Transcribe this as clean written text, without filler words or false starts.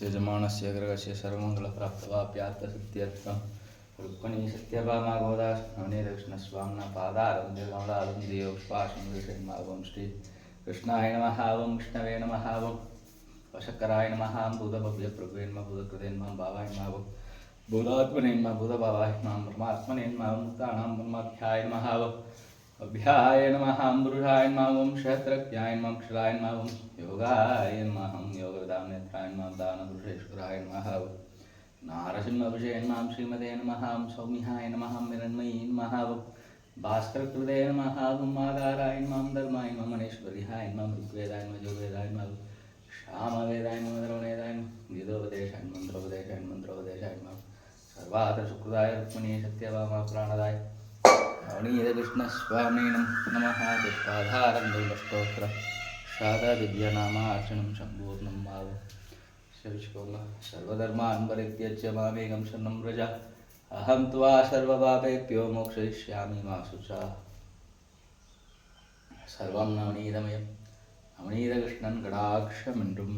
यजमानस्य ग्रहस्य सर्वमङ्गलप्राप्तवाप्यात्तसिद्ध्यर्थं रुक्मिणी सत्यभामा गोदा नवनीतकृष्णस्वामिना पादारविन्दे कमलालुन्दे पुष्पाशं श्री कृष्णाय नमः ओं विष्णवे नमः ओं वशकराय नमः भूतभव्यप्रभुवे नमः भूतकृते नमः भावाय नमः भूतात्मने नमः भूतभावाय नमः परमात्मने नमः मुक्तानां ब्रह्माख्याय नमः अभ्याय नमः पुरुषाय नमः ओं सहस्रज्ञाय नमः अक्षराय नमः ओं योगाय नमः योगविदानेत्राय नमः दानपुरुषेश्वराय नमः नारसिंहविषये नमः श्रीमते नमः सौम्याय नमः मिरण्मयी नमः भास्करकृते नमः मादाराय नमः धर्माय नमः मनेश्वर्याय नमः ऋग्वेदाय नमः यजुर्वेदाय नमः सामवेदाय नमः धर्मवेदाय नमः गीतोपदेशाय मंत्रोपदेशाय मंत्रोपदेशाय नमः सर्वात्र सुकृताय रुक्मिणी सत्यभामा प्राणदाय नवनीतकृष्णस्वामिने नमः पुष्पाधारं शारदाविद्यानामार्चनं सम्पूर्णं भाव सर्वधर्मान् परित्यज्य मामेकं शरणं व्रज अहं त्वा सर्वपापेभ्यो मोक्षयिष्यामि मा शुचा सर्वं नवनीतमयं नवनीतकृष्णन् कटाक्षमिन्द्रं